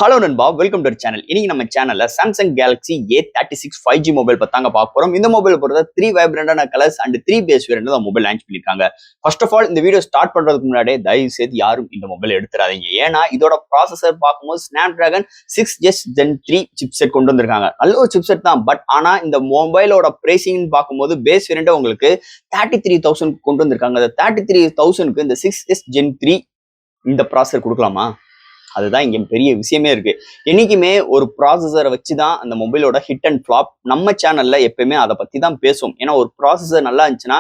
Hello நண்பா, welcome to channel. இன்னைக்கு நம்ம சேனல்ல Samsung Galaxy A36 5G mobile பத்தாங்க பார்க்க போறோம். இந்த மொபைல் பொறுத்த 3 வைப்ரண்டான கலர்ஸ் அண்ட் 3 பேஸ் வேரியன்ட் தான் மொபைல் லான்ச் பண்ணிருக்காங்க. ஃபர்ஸ்ட் ஆஃப் ஆல் இந்த வீடியோ ஸ்டார்ட் பண்றதுக்கு முன்னாடியே தயவு செய்து யாரும் இந்த மொபைல் எடுத்துறாதீங்க. ஏன்னா இதோட ப்ராசஸர் பார்க்கும்போது Snapdragon 6 Gen 3 சிப்செட் கொண்டு வந்திருக்காங்க. நல்ல ஒரு சிப்செட் தான். பட் ஆனா இந்த மொபைலோட பிரைசிங் பார்க்கும்போது பேஸ் வேரியன்ட் உங்களுக்கு 33,000 கொண்டு வந்திருக்காங்க. அந்த 33,000க்கு இந்த 6S Gen 3 இந்த ப்ராசஸர் கொடுக்கலாமா? அதுதான் இங்க பெரிய விஷயமே இருக்கு. என்னைக்குமே ஒரு ப்ராசஸரை வச்சுதான் அந்த மொபைலோட ஹிட் அண்ட் ஃபிளாப். நம்ம சேனல்ல எப்பயுமே அதை பத்தி தான் பேசுவோம். ஏன்னா ஒரு ப்ராசஸர் நல்லா இருந்துச்சுன்னா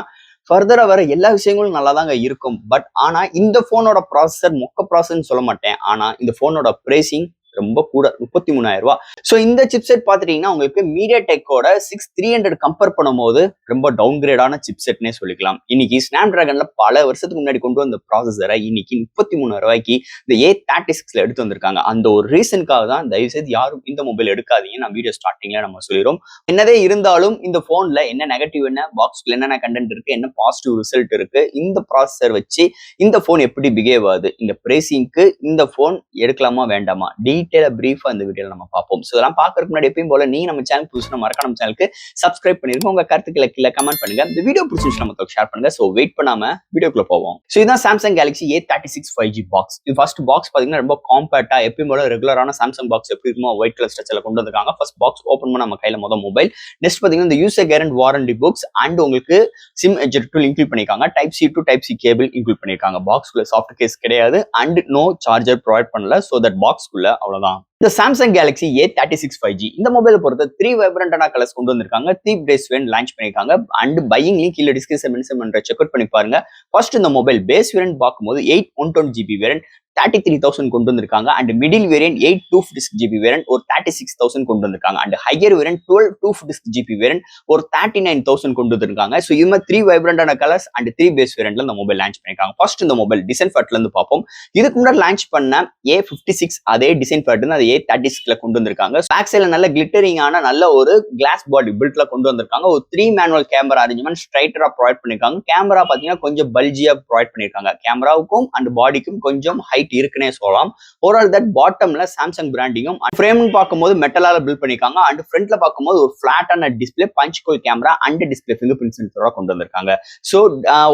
ஃபர்தரா வர எல்லா விஷயங்களும் நல்லா தாங்க இருக்கும். பட் ஆனா இந்த போனோட ப்ராசஸர் மொக்க ப்ராசஸ்ன்னு சொல்ல மாட்டேன். ஆனா இந்த போனோட பிரைசிங் ரொம்ப கூட 33,000 ரூபாய். ஸோ இந்த சிப்செட் பார்த்துட்டீங்கன்னா உங்களுக்கு மீடியாடெக்கோட 6300 கம்பேர் பண்ணும்போது ரொம்ப டவுன் கிரேடான சிப்செட்னே சொல்லிக்கலாம். இன்னைக்கு ஸ்னாப்டிராகன்ல பல வருஷத்துக்கு முன்னாடி கொண்டு வந்த ப்ராசஸரை இன்னைக்கு 33,000 ரூபாய்க்கு இந்த A36ல எடுத்து வந்திருக்காங்க. அந்த ஒரு ரீசனுக்காக தான் தயவுசெய்து யாரும் இந்த மொபைல் எடுக்காதீங்க. நான் வீடியோ ஸ்டார்டிங்ல நம்ம சொல்லிடுறோம். என்னதே இருந்தாலும் இந்த போன்ல என்ன நெகட்டிவ், என்ன பாக்ஸ்ல என்னென்ன கண்டென்ட் இருக்கு, என்ன பாசிட்டிவ் ரிசல்ட் இருக்கு, இந்த ப்ராசஸர் வச்சு இந்த போன் எப்படி பிஹேவ் ஆகுது, இந்த பிரைசிங்க்கு இந்த போன் எடுக்கலாமா வேண்டாமா, டீட்டெயிலா பிரீஃபா இந்த வீடியோல நம்ம பார்ப்போம். ஸோ இதெல்லாம் பார்க்கறதுக்கு முன்னாடி எப்பயும் போல நீங்க நம்ம சேனல் புதுசுனா மறக்காம நம்ம சேனலுக்கு சப்ஸ்கிரைப் பண்ணிருங்க. உங்க கருத்துக்களை கீழே கமெண்ட் பண்ணுங்க. இந்த வீடியோ பிடிச்சிருந்துச்சு நம்ம ஷேர் பண்ணுங்க. ஸோ வெயிட் பண்ணாம வீடியோக்குள்ள போவோம். ஸோ இதுதான் Samsung Galaxy A36 5G box. இது ஃபர்ஸ்ட் பாக்ஸ் பாத்தீங்கன்னா ரொம்ப காம்பேக்டா எப்பயும் போல ரெகுலரான சாம்சங் பாக்ஸ் எப்படி இருக்குமோ ஒயிட் கலர் ஸ்ட்ரக்சர்ல கொண்டு வந்திருக்காங்க. ஃபர்ஸ்ட் பாக்ஸ் ஓப்பன் பண்ண நம்ம கையில மொபைல். நெக்ஸ்ட் பாத்தீங்கன்னா இந்த யூசர் கேரண்ட் வாரண்டி புக்ஸ் அண்ட் உங்களுக்கு சிம் எஜெக்ட் டூல் இன்க்ளூட் பண்ணிருக்காங்க. Type C to type C cable include பண்ணிருக்காங்க. பாக்ஸ்குள்ள சாஃப்ட் கேஸ் கிடையாது அண்ட் நோ சார்ஜர் ப்ரொவைட் பண்ணல. ஸோ தட் பாக்ஸ்குள்ள அவ்வளவுதான். இந்த சாம்சங் கேலக்ஸி A36 5G இந்த மொபைல் பொறுத்த 3 வைப்ரண்டான கலர்ஸ் கொண்டு வந்திருக்காங்க. 3 பேஸ் வேரியன்ட் லான்ச் பண்ணிருக்காங்க. அண்ட் பையிங் லிங்க் கீழே டிஸ்கிரிப்ஷன் மென்ஷன் பண்ற செக் அவுட் பண்ணி பாருங்க. ஃபர்ஸ்ட் இந்த மொபைல் பேஸ் வேரியன்ட் பார்க்கும்போது 8 120GB வேரியன்ட் 33,000 கொண்டு வந்திருக்காங்க. And middle variant 8 256GB variant ஒரு 36,000 கொண்டு வந்திருக்காங்க. And higher variant 12 256GB variant ஒரு 39,000 கொண்டு வந்திருக்காங்க. ஸோ இது மாதிரி 3 வைப்ரண்டான கலர்ஸ் அண்ட் 3 பேஸ் வேரியன்ட்ல இந்த மொபைல் லான்ச் பண்ணிருக்காங்க. ஃபர்ஸ்ட் இந்த மொபைல் டிசைன் ஃபேட்ல இருந்து பார்ப்போம். இதுக்கு முன்னாடி லான்ச் பண்ண A56 அதே டிசைன் ஃபேட் அதை A36ல கொண்டு வந்திருக்காங்க. பேக் சைட்ல நல்ல கிளிட்டரிங்கான நல்ல ஒரு கிளாஸ் பாடி பில்ட்ல கொண்டு வந்திருக்காங்க. ஒரு 3 மேனுவல் கேமரா அரேஞ்ச்மெண்ட் ஸ்ட்ரைட்டரா ப்ரொவைட் பண்ணிருக்காங்க. கேமரா பாத்தீங்கன்னா கொஞ்சம் பல்ஜியா ப்ரொவைட் பண்ணிருக்காங்க. கேமராவுக்கும் அண்ட் பாடிக்கும் கொஞ்சம் ஹைட் இருக்குன்னே சொல்லலாம். ஓவரால் தட் பாட்டம்ல சாம்சங் பிராண்டிங்கும் ஃப்ரேம் பார்க்கும்போது மெட்டலால பில்ட் பண்ணிருக்காங்க. அண்ட் ஃப்ரண்ட்ல பார்க்கும்போது ஒரு பிளாட்டான display punch hole camera and display fingerprint சென்சரோட கொண்டு வந்திருக்காங்க. ஸோ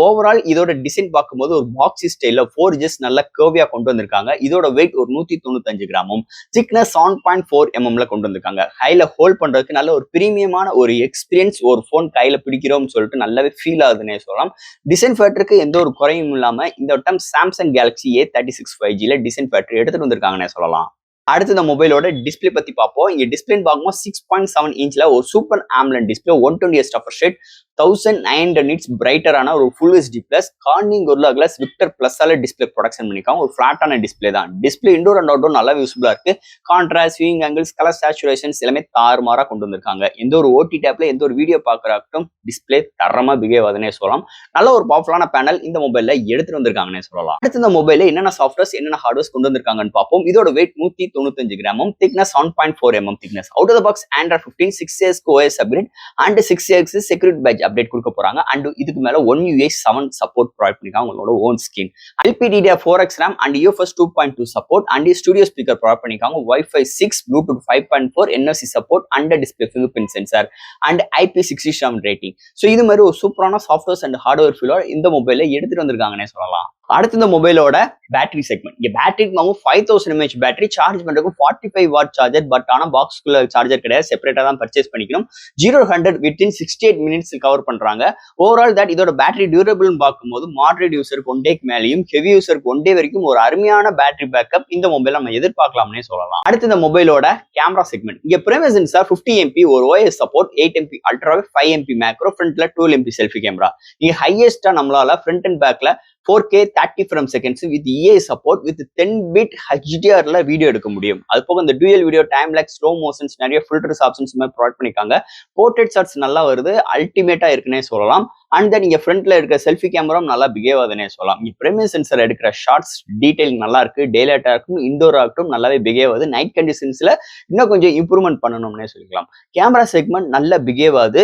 ஓவரால் இதோட டிசைன் பார்க்கும்போது ஒரு பாக்ஸி ஸ்டைல 4 எட்ஜஸ் நல்ல கர்வியா கொண்டு வந்திருக்காங்க. இதோட வெயிட் ஒரு 195 கிராமும் திக்னஸ் 7.4 mm கொண்டு வந்திருக்காங்க. கையில ஹோல்ட் பண்றதுக்கு நல்ல ஒரு பிரீமியமான ஒரு எக்ஸ்பீரியன்ஸ். ஒரு போன் கையில பிடிக்கிறோம்னு சொல்லிட்டு நல்லாவே ஃபீல் ஆகுதுன்னே சொல்லலாம். டிசைன் ஃபேக்டருக்கு எந்த ஒரு குறையும் இல்லாம இந்த வட்டம் சாம்சங் கேலக்ஸி A36 5Gல டிசைன் ஃபேக்டரி எடுத்துட்டு வந்திருக்காங்கன்னே சொல்லலாம். அடுத்து இந்த மொபைலோட டிஸ்பிளே பத்தி பார்ப்போம். இங்க டிஸ்பிளே பார்க்கும்போது 6.7 இன்ச்ல ஒரு super AMOLED display 120Hz refresh rate 1900 nits பிரைட்டரான ஒரு full HD plus Corning Gorilla glass Victus பிளஸ்ஸால டிஸ்பிளே ப்ரொடக்ஷன் பண்ணிருக்காங்க. ஒரு ஃபிளாட்டான டிஸ்பிளே தான். டிஸ்பிளே இன்டோர் அண்ட் அவுட்டோர் நல்லா யூஸ்ஃபுல்லா இருக்கு. Contrast, viewing angles, colour saturations எல்லாமே தாறுமாறா கொண்டு வந்திருக்காங்க. எந்த ஒரு OT டேப்ல எந்த ஒரு வீடியோ பார்க்கறாகட்டும் டிஸ்பிளே தரமா பிஹேவ் ஆகுதுன்னே சொல்லலாம். நல்ல ஒரு பவர்ஃபுல்லான பேனல் இந்த மொபைல்ல எடுத்துட்டு வந்திருக்காங்கன்னே சொல்லலாம். அடுத்து இந்த மொபைல்ல என்னென்ன சாஃப்ட்வேர்ஸ் என்னென்ன ஹார்ட்வேர்ஸ் கொண்டு வந்திருக்காங்கன்னு பார்ப்போம். இதோட வெயிட் 195 கிராமும் thickness 7.4 mm thickness. Out of the box Android 15 6 OS upgrade and 6 security patch update கொடுக்க போறாங்க. அண்ட் இதுக்கு மேல One UI 7 சப்போர்ட் ப்ரொவைட் பண்ணிருக்காங்க. உங்களோட own skin LPDDR4X RAM and UFS 2.2 support and studio speaker provide பண்ணிருக்காங்க. Wi-Fi 6 Bluetooth 5.4 NFC support and display finger print sensor and IP67 rating. So இது மாதிரி ஒரு சூப்பரான சாஃப்ட்வேர்ஸ் அண்ட் ஹார்ட்வேர் ஃபீலோட இந்த மொபைல எடுத்துட்டு வந்திருக்காங்கன்னே சொல்லலாம். அடுத்து இந்த மொபைலோட பேட்டரி செக்மெண்ட். இங்க பேட்டரி 5000 mAh பேட்டரி சார்ஜ் பண்றதுக்கு 45 வாட் சார்ஜர். பட் ஆனா பாக்ஸ்குள்ள சார்ஜர் கிடையாது. செப்பரேட்டா தான் பர்ச்சேஸ் பண்ணிக்கணும். 0-100 வித்தின் 68 மினிட்ஸ் கவர் பண்றாங்க. ஓவரால் தட் இதோட பேட்டரி டியூரபிள் பார்க்கும்போது மாடரேட் யூசருக்கு 1 டேக்கு மேலேயும் ஹெவி யூசருக்கு 1 டே வரைக்கும் ஒரு அருமையான பேட்டரி பேக்கப் இந்த மொபைல் நம்ம எதிர்பார்க்கலாம்னே சொல்லலாம். அடுத்து இந்த மொபைலோட கேமரா செக்மெண்ட். இங்க பிரைமரி சென்சார் 50 MP ஒரு OIS support 8 MP ultra 5 MP macro ஃப்ரண்ட்ல 12 MP செல்ஃபி கேமரா. இங்க ஹையஸ்டா நம்மளால ஃப்ரண்ட் அண்ட் பேக்ல 4K 30 frames seconds with EA support with 10-bit HDRல வீடியோ எடுக்க முடியும். அது போக இந்த dual video, time lapse, slow motions, நிறைய ஃபில்டர்ஸ் ஆப்ஷன்ஸ் ப்ரொவைட் பண்ணிருக்காங்க. போர்ட்ரேட் ஷாட்ஸ் நல்லா வருது. அல்டிமேட்டா இருக்குன்னே சொல்லலாம். அண்ட் தென் இங்க ஃப்ரண்ட்ல இருக்க செல்ஃபி கேமராவும் நல்லா பிஹேவ் ஆகுதுன்னே சொல்லலாம். இங்க பிரைமரி சென்சர் எடுக்கிற ஷார்ட்ஸ் டீடைலிங் நல்லா இருக்கு. டே லைட்டா இருக்கும், இண்டோர் ஆகட்டும் நல்லாவே பிஹேவ் ஆகுது. நைட் கண்டிஷன்ஸ்ல இன்னும் கொஞ்சம் இம்ப்ரூவ்மெண்ட் பண்ணணும்னே சொல்லிக்கலாம். கேமரா செக்மெண்ட் நல்லா பிஹேவ் ஆகுது.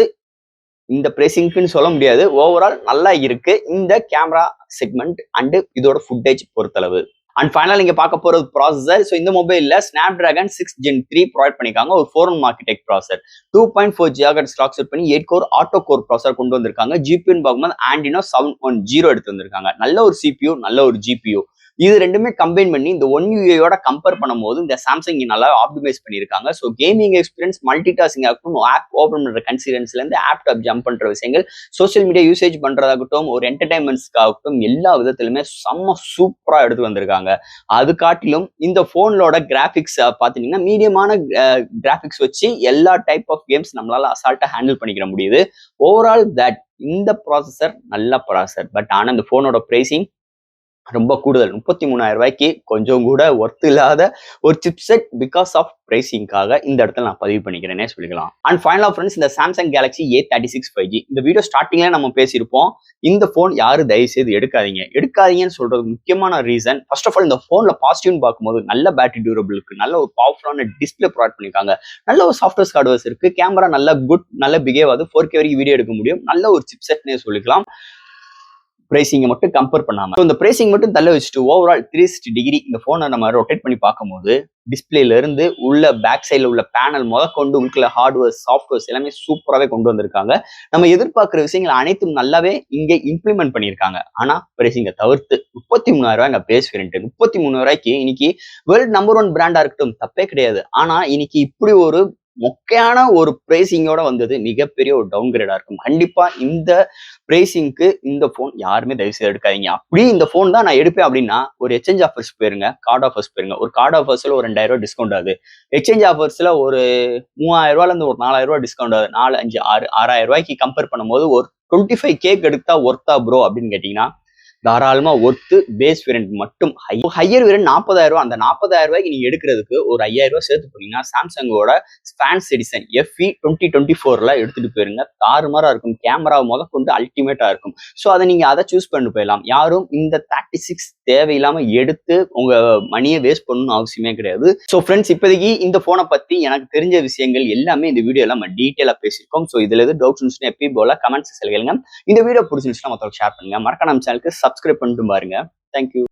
இந்த பிரைசிங்க்குன்னு சொல்ல முடியாது. ஓவரால் நல்லா இருக்கு இந்த கேமரா செக்மெண்ட் அண்ட் இதோட ஃபுட்டேஜ் பொறுத்தளவு. அண்ட் ஃபைனல் இங்க பார்க்க போறது ப்ராசஸர். ஸோ இந்த மொபைல்ல ஸ்னாப்டிராகன் 6 Gen 3 ப்ரொவைட் பண்ணிருக்காங்க. ஒரு 4 architect processor 2.4 GHz clock set பண்ணி 8 கோர் ஆட்டோ கோர் ப்ராசஸர் கொண்டு வந்திருக்காங்க. ஜிபியூன்னு பார்க்கும்போது ஆண்டினோ 710 எடுத்து வந்திருக்காங்க. நல்ல ஒரு CPU, நல்ல ஒரு GPU. இது ரெண்டுமே கம்பைன் பண்ணி இந்த ஒன் யூஐயோட கம்பேர் பண்ணும்போது இந்த சாம்சங் நல்லா ஆப்டிமைஸ் பண்ணியிருக்காங்க. So gaming experience, multi tasking ஆகட்டும், ஆப் ஓப்பன் பண்ற கன்சிடன்ஸ்ல இருந்து ஆப் டாப் ஜம்ப் பண்ற விஷயங்கள், சோசியல் மீடியா யூசேஜ் பண்றதாகட்டும், ஒரு என்டர்டைன்மெண்ட்ஸ்க்காகட்டும், எல்லா விதத்திலுமே செம்ம சூப்பரா எடுத்து வந்திருக்காங்க. அது காட்டிலும் இந்த போனோட கிராபிக்ஸ் பாத்தீங்கன்னா மீடியமான கிராபிக்ஸ் வச்சு எல்லா டைப் ஆஃப் கேம்ஸ் நம்மளால அசால்ட்டா ஹேண்டில் பண்ணிக்கிற முடியுது. ஓவரால் தட் இந்த ப்ராசஸர் நல்ல ப்ராசஸர். பட் ஆனா இந்த போனோட பிரைசிங் ரொம்ப கூடுதல். 33,000 ரூபாய்க்கு கொஞ்சம் கூட ஒர்த் இல்லாத ஒரு சிப்செட் பிகாஸ் ஆஃப் பிரைசிங்காக இந்த இடத்துல நான் பதிவு பண்ணிக்கிறேனே சொல்லிக்கலாம். அண்ட் ஃபைனலா ஃப்ரெண்ட்ஸ், இந்த சாம்சங் கேலக்ஸி A36 5G இந்த வீடியோ ஸ்டார்டிங்ல நம்ம பேசியிருப்போம். இந்த போன் யாரும் தயவு செய்து எடுக்காதீங்கன்னு சொல்றது முக்கியமான ரீசன். ஃபர்ஸ்ட் ஆஃப் ஆல் இந்த போன்ல பாசிட்டிவ்னு பார்க்கும்போது நல்ல பேட்டரி டியூரபிள் இருக்கு, நல்ல ஒரு பவர்ஃபுல்லான டிஸ்பிளே ப்ரொவைட் பண்ணிருக்காங்க, நல்ல ஒரு சாஃப்ட்வேர் ஹார்ட்வேர்ஸ் இருக்கு, கேமரா நல்ல பிகேவ் ஆகுது, 4K வரைக்கும் வீடியோ எடுக்க முடியும், நல்ல ஒரு சிப்செட்னே சொல்லிக்கலாம். பிரைசிங்கை மட்டும் கம்பேர் பண்ணாம இந்த பிரைசிங் மட்டும் தள்ள வச்சுட்டு ஓவரால் 360 டிகிரி இந்த போனை நம்ம ரொட்டேட் பண்ணி பார்க்கும்போது டிஸ்பிளேல இருந்து உள்ள பேக் சைட்ல உள்ள பேனல் முதற்கொண்டு உள்ள ஹார்ட்வேர், சாஃப்ட்வேர்ஸ் எல்லாமே சூப்பராகவே கொண்டு வந்திருக்காங்க. நம்ம எதிர்பார்க்கிற விஷயங்கள் அனைத்தும் நல்லாவே இங்கே இம்ப்ளிமெண்ட் பண்ணியிருக்காங்க. ஆனா பிரைசிங்கை தவிர்த்து 33,000 ரூபாய் பேஸ் வேரியன்ட். 33,000 ரூபாய்க்கு இன்னைக்கு வேர்ல்ட் நம்பர் 1 பிராண்டா இருக்கட்டும், தப்பே கிடையாது. ஆனா இன்னைக்கு இப்படி ஒரு மொக்கையான ஒரு பிரைசிங்கோட வந்தது மிகப்பெரிய ஒரு டவுன் கிரேடா இருக்கும். கண்டிப்பா இந்த பிரைசிங்க்கு இந்த போன் யாருமே தயவு செய்து எடுக்காதீங்க. அப்படி இந்த போன் தான் நான் எடுப்பேன் அப்படின்னா ஒரு எக்ஸ்சேஞ்ச் ஆஃபர்ஸ் போயிருங்க, கார்டு ஆஃபர்ஸ் போயிருங்க. ஒரு கார்டு ஆஃபர்ஸ்ல ஒரு 2,000 ரூபாய் டிஸ்கவுண்ட் ஆகுது, எக்ஸ்சேஞ்ச் ஆஃபர்ஸ்ல ஒரு 3,000 ரூபாயில இருந்து ஒரு 4,000 ரூபாய் டிஸ்கவுண்ட் ஆகுது. 4, 5, 6, 6,000 ரூபாய்க்கு கம்பேர் பண்ணும்போது ஒரு 25K எடுத்தா ஒர்த்தா ப்ரோ அப்படின்னு கேட்டீங்கன்னா தாராளமா ஒர்த்து. பேஸ் வேரியன்ட் மட்டும் ஹையர் வேரியன்ட் 40,000 ரூபாய். அந்த 40,000 ரூபாய்க்கு நீங்க எடுக்கிறதுக்கு ஒரு 5,000 ரூபாய் சேர்த்து போனீங்கன்னா சாம்சங்கோட ஃபேன்ஸ் எடிஷன் FE 2024ல எடுத்துட்டு போயிருங்க. தாறுமாறா இருக்கும், கேமரா முதற்கொண்டு அல்டிமேட்டா இருக்கும். ஸோ அதை சூஸ் பண்ணி போயிடலாம். யாரும் இந்த 36 தேவையில்லாம எடுத்து உங்க மணியை வேஸ்ட் பண்ணணும்னு அவசியமே கிடையாது. ஸோ ஃப்ரெண்ட்ஸ், இப்போதைக்கு இந்த போனை பத்தி எனக்கு தெரிஞ்ச விஷயங்கள் எல்லாமே இந்த வீடியோல நம்ம டீட்டெயிலா பேசியிருக்கோம். ஸோ இதுல எது டவுட்ஸ் இருந்துச்சுன்னா எப்பயும் போல கமெண்ட்ஸ் கேளுங்க. இந்த வீடியோ பிடிச்சிருந்துச்சுன்னா மற்றவங்க ஷேர் பண்ணுங்க. மறக்காம நம்ம சேனலுக்கு சப்ஸ்கிரைப் பண்ணிட்டு பாருங்க. தேங்க்யூ.